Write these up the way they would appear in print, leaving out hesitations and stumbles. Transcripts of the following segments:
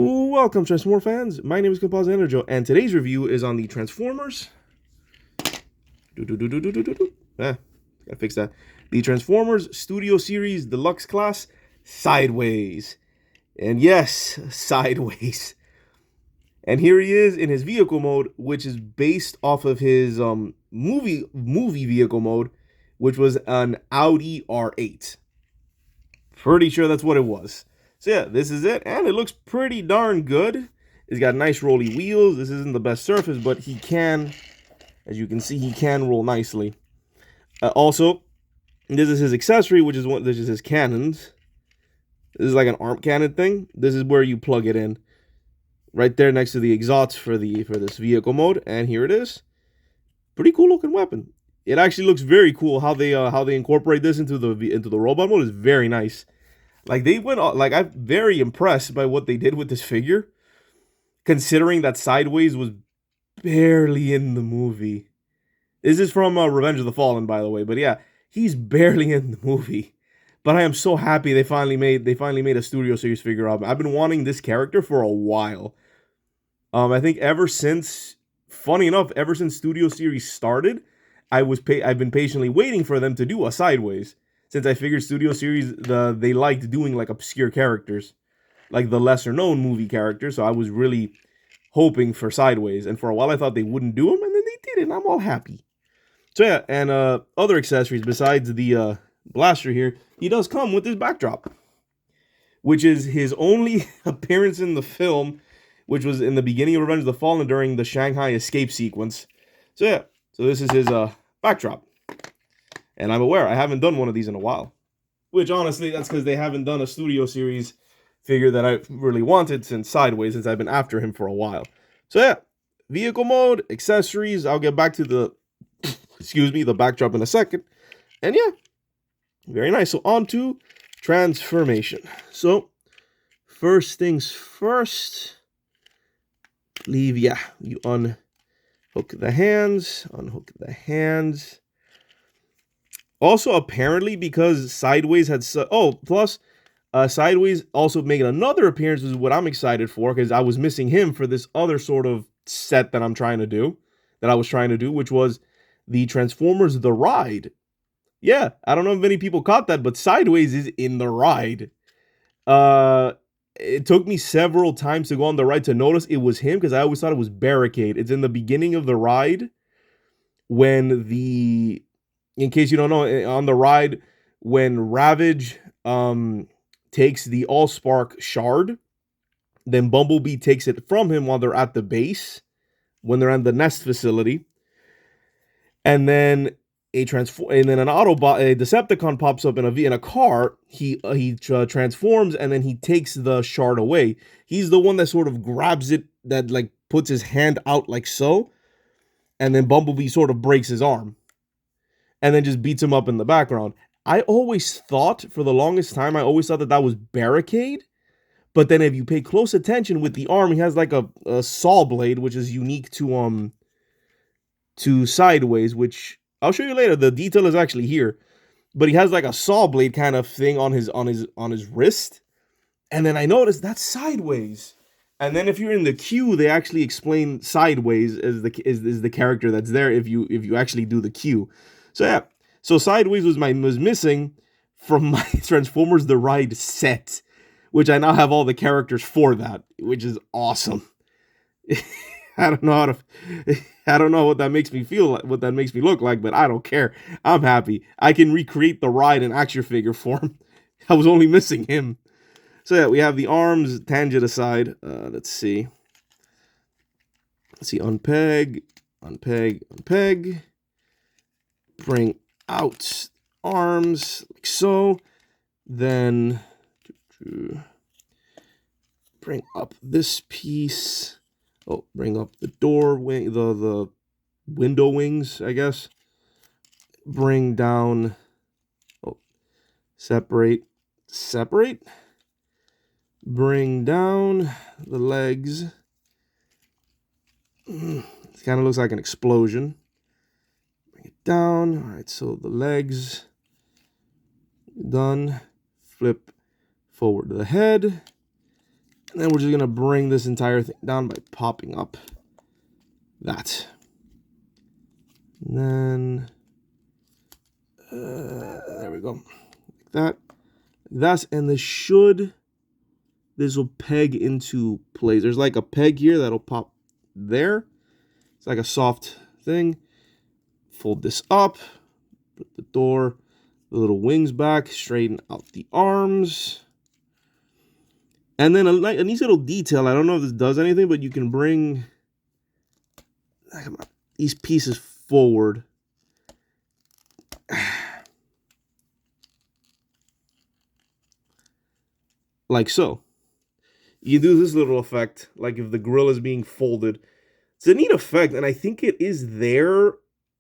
Welcome, Transformer fans. My name is Composite Enerjoe, and today's review is on the Transformers. Gotta fix that. The Transformers Studio Series Deluxe Class Sideways. And yes, Sideways. And here he is in his vehicle mode, which is based off of his movie vehicle mode, which was an Audi R8. Pretty sure that's what it was. So yeah, this is it, and it looks pretty darn good. It's got nice rolly wheels. This isn't the best surface, but he can, as you can see, he can roll nicely. Also, this is his accessory, which is his cannons. This is like an arm cannon thing. This is where you plug it in, right there next to the exhausts for this vehicle mode. And here it is. Pretty cool looking weapon. It actually looks very cool how they incorporate this into the robot mode. Is very nice. Like they went, like I'm very impressed by what they did with this figure, considering that Sideways was barely in the movie. This is from Revenge of the Fallen, by the way, but yeah, he's barely in the movie. But I am so happy they finally made a Studio Series figure of him. I've been wanting this character for a while. I think ever since, funny enough, ever since Studio Series started, I've been patiently waiting for them to do a Sideways. Since I figured Studio Series, they liked doing like obscure characters, like the lesser known movie characters. So I was really hoping for Sideways, and for a while I thought they wouldn't do them, and then they did it, and I'm all happy. So yeah, and other accessories besides the blaster here, he does come with this backdrop, which is his only appearance in the film, which was in the beginning of Revenge of the Fallen during the Shanghai escape sequence. So yeah, so this is his backdrop. And I'm aware I haven't done one of these in a while. Which, honestly, that's because they haven't done a Studio Series figure that I really wanted since Sideways, since I've been after him for a while. So, yeah. Vehicle mode, accessories. I'll get back to the, the backdrop in a second. And, yeah. Very nice. So, on to transformation. So, first things first. You unhook the hands. Also, apparently, because Sideways had... Sideways also making another appearance is what I'm excited for, because I was missing him for this other sort of set that I was trying to do, which was the Transformers The Ride. Yeah, I don't know if many people caught that, but Sideways is in The Ride. It took me several times to go on The Ride to notice it was him, because I always thought it was Barricade. It's in the beginning of The Ride, when in case you don't know, on The Ride, when Ravage takes the Allspark shard, then Bumblebee takes it from him while they're at the base, when they're at the Nest facility, and then a Decepticon pops up in a car. He transforms, and then he takes the shard away. He's the one that sort of grabs it, that like puts his hand out like so, and then Bumblebee sort of breaks his arm, and then just beats him up in the background. I always thought, for the longest time, that was Barricade. But then if you pay close attention with the arm, he has like a saw blade, which is unique to Sideways, which I'll show you later. The detail is actually here. But he has like a saw blade kind of thing on his wrist. And then I noticed that's Sideways. And then if you're in the queue, they actually explain Sideways as the character that's there if you actually do the queue. So yeah. So Sideways was missing from my Transformers The Ride set, which I now have all the characters for that, which is awesome. I don't know what that makes me feel like, what that makes me look like, but I don't care. I'm happy. I can recreate The Ride in action figure form. I was only missing him. So yeah, we have the arms tangent aside. Let's see. Unpeg. Bring out arms like so, then bring up this piece. Bring up the door wing, the window wings, I guess. Bring down, separate. Bring down the legs. It kind of looks like an explosion. Down. All right, so the legs done. Flip forward to the head. And then we're just going to bring this entire thing down by popping up that. And then, there we go. Like that. That's, and this will peg into place. There's like a peg here that'll pop there. It's like a soft thing. Fold this up. Put the door, the little wings back. Straighten out the arms. And then a nice little detail. I don't know if this does anything, but you can bring these pieces forward. Like so. You do this little effect, like if the grill is being folded. It's a neat effect, and I think it is there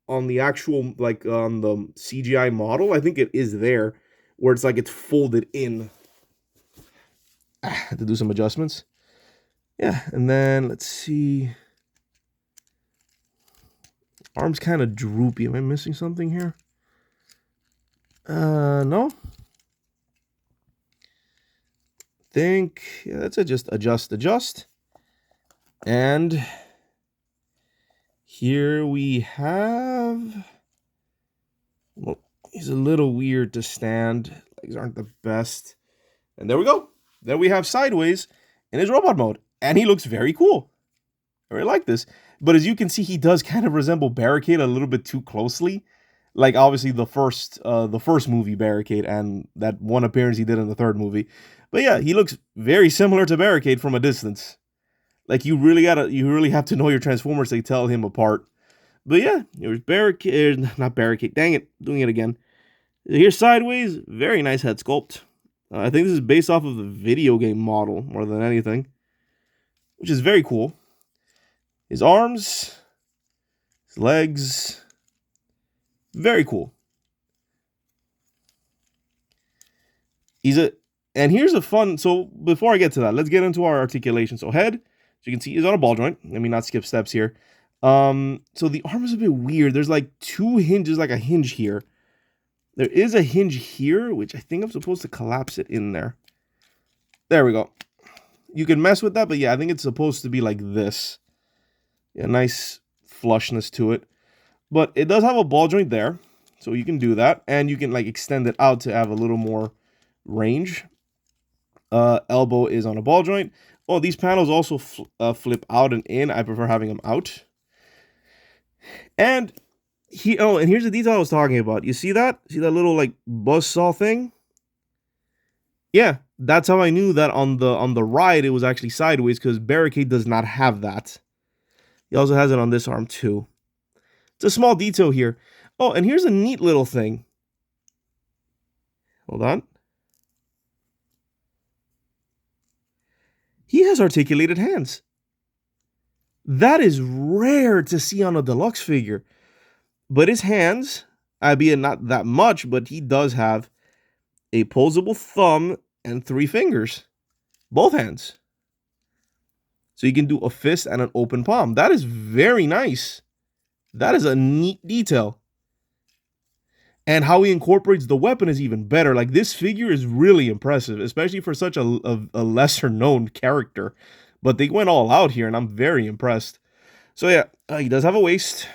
on the actual, like on the CGI model. I think it is there, where it's like it's folded in. I had to do some adjustments. Yeah, and then let's see. Arm's kind of droopy. Am I missing something here? No. Think, yeah, that's it. Just adjust. And here we have, well, he's a little weird to stand. Legs aren't the best. And there we go. There we have Sideways in his robot mode. And he looks very cool. I really like this. But as you can see, he does kind of resemble Barricade a little bit too closely. Like, obviously, the first movie, Barricade, and that one appearance he did in the third movie. But yeah, he looks very similar to Barricade from a distance. Like, you really have to know your Transformers to tell him apart. But yeah, here's Barricade, not Barricade, dang it, doing it again. Here's Sideways, very nice head sculpt. I think this is based off of the video game model more than anything, which is very cool. His arms, his legs, very cool. And here's a fun, so before I get to that, let's get into our articulation. So head, as you can see, is on a ball joint. Let me not skip steps here. So the arm is a bit weird. There's like two hinges, like a hinge here. There is a hinge here, which I think I'm supposed to collapse it in there. There we go. You can mess with that, but yeah, I think it's supposed to be like this. Yeah, nice flushness to it. But it does have a ball joint there, so you can do that. And you can like extend it out to have a little more range. Elbow is on a ball joint. Oh, these panels also flip out and in. I prefer having them out. And and here's the detail I was talking about. You see that? See that little like buzzsaw thing? Yeah, that's how I knew that on the ride it was actually Sideways, because Barricade does not have that. He also has it on this arm too. It's a small detail here. Oh, and here's a neat little thing. Hold on. He has articulated hands. That is rare to see on a deluxe figure. But his hands, albeit not that much, but he does have a posable thumb and 3 fingers. Both hands. So you can do a fist and an open palm. That is very nice. That is a neat detail. And how he incorporates the weapon is even better. Like, this figure is really impressive, especially for such a lesser-known character. But they went all out here, and I'm very impressed. So yeah, he does have a waist.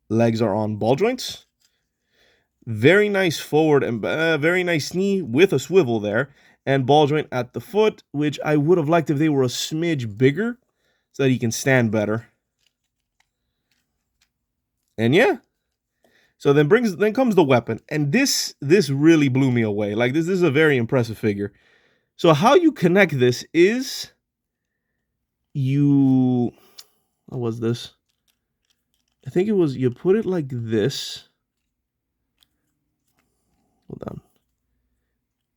Legs are on ball joints. Very nice forward and very nice knee with a swivel there. And ball joint at the foot, which I would have liked if they were a smidge bigger so that he can stand better. And yeah. So then comes the weapon. And this really blew me away. Like, this is a very impressive figure. So how you connect this is what was this? I think it was, you put it like this. Hold on.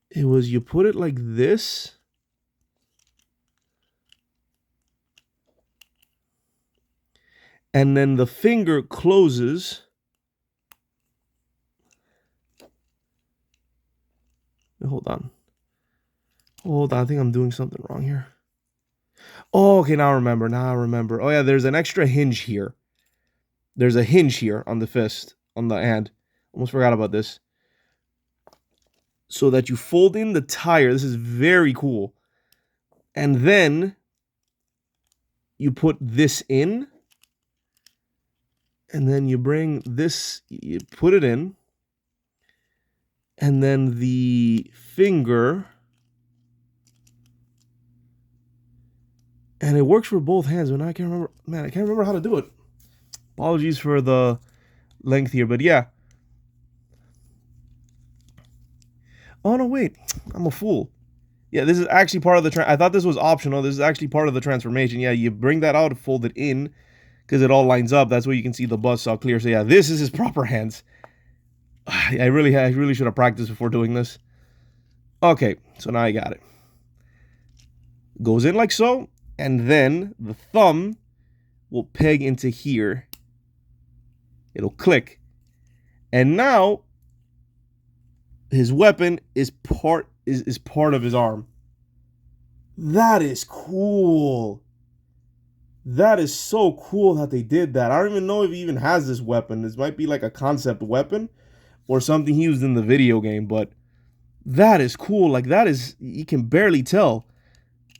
It was, you put it like this. And then the finger closes. Hold on. I think I'm doing something wrong here. Oh, okay, now I remember. Oh yeah, there's an extra hinge here. There's a hinge here on the fist, on the hand. Almost forgot about this. So that you fold in the tire. This is very cool. And then you put this in. And then you bring this, you put it in. And then the finger. And it works for both hands, but I can't remember. Man, I can't remember how to do it. Apologies for the length here, but yeah. Oh, no, wait. I'm a fool. Yeah, this is actually part of the... I thought this was optional. This is actually part of the transformation. Yeah, you bring that out, fold it in, because it all lines up. That's where you can see the buzzsaw clear. So yeah, this is his proper hands. I really should have practiced before doing this. Okay, so now I got it. Goes in like so, and then the thumb will peg into here. It'll click. And now his weapon is part of his arm. That is cool. That is so cool that they did that. I don't even know if he even has this weapon. This might be like a concept weapon or something he used in the video game, but that is cool. Like, that is, you can barely tell.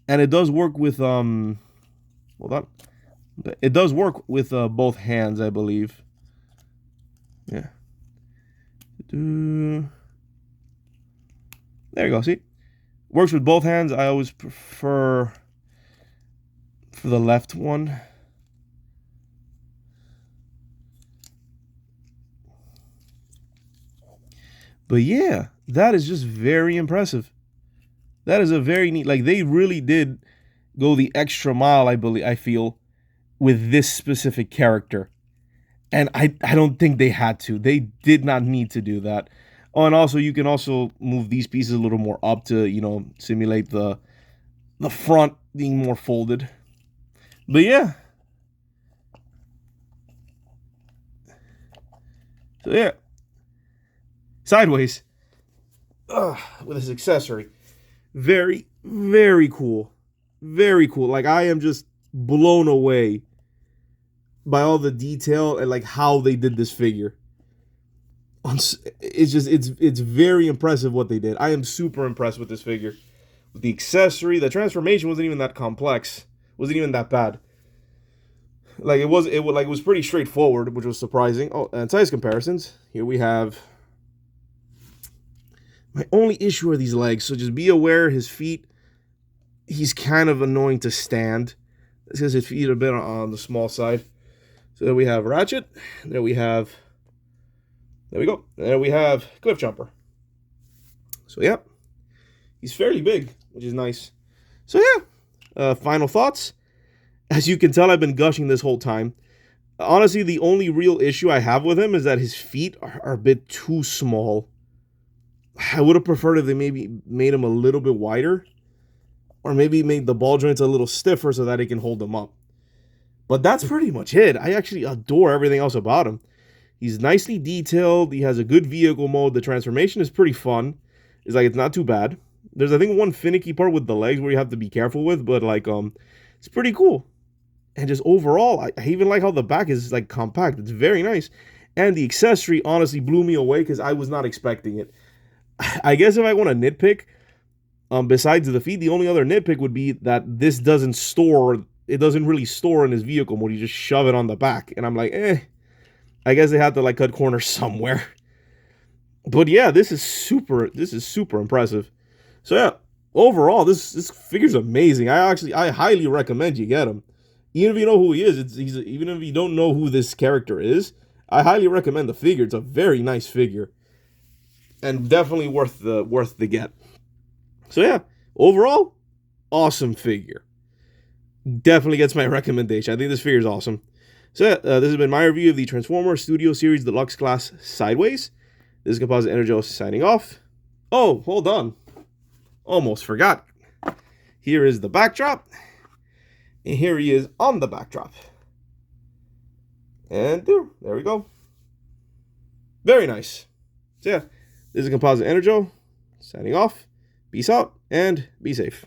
And it does work with hold on. It does work with both hands, I believe. Yeah. There you go, see? Works with both hands. I always prefer for the left one. But yeah, that is just very impressive. That is a very neat, like, they really did go the extra mile, I feel, with this specific character. And I don't think they had to. They did not need to do that. Oh, and also you can also move these pieces a little more up to, you know, simulate the front being more folded. But yeah. So yeah. Sideways. With this accessory. Very, very cool. Very cool. Like, I am just blown away by all the detail and like how they did this figure. It's just, it's very impressive what they did. I am super impressed with this figure. With the accessory, the transformation wasn't even that complex. Wasn't even that bad. Like, it was pretty straightforward, which was surprising. Oh, and size comparisons. Here we have. My only issue are these legs, so just be aware his feet, he's kind of annoying to stand. Because his feet are a bit on the small side. So there we have Ratchet. There we have, there we go. There we have Cliff Jumper. So yeah, he's fairly big, which is nice. So yeah, final thoughts. As you can tell, I've been gushing this whole time. Honestly, the only real issue I have with him is that his feet are a bit too small. I would have preferred if they maybe made him a little bit wider. Or maybe made the ball joints a little stiffer so that he can hold them up. But that's pretty much it. I actually adore everything else about him. He's nicely detailed. He has a good vehicle mode. The transformation is pretty fun. It's not too bad. There's, I think, one finicky part with the legs where you have to be careful with. But, like, it's pretty cool. And just overall, I even like how the back is, like, compact. It's very nice. And the accessory honestly blew me away because I was not expecting it. I guess if I want to nitpick, besides the feet, the only other nitpick would be that this doesn't store, it doesn't really store in his vehicle mode. You just shove it on the back. And I'm like, I guess they had to, like, cut corners somewhere. But yeah, this is super impressive. So yeah, overall, this figure's amazing. I highly recommend you get him. Even if you know who he is, even if you don't know who this character is, I highly recommend the figure. It's a very nice figure. And definitely worth the get. So yeah, overall, awesome figure. Definitely gets my recommendation. I think this figure is awesome. So yeah, this has been my review of the Transformers Studio Series Deluxe Class Sideways. This is Composite Enerjoe signing off. Oh, hold on. Almost forgot. Here is the backdrop. And here he is on the backdrop. And there we go. Very nice. So yeah, this is Composite Enerjoe signing off. Peace out and be safe.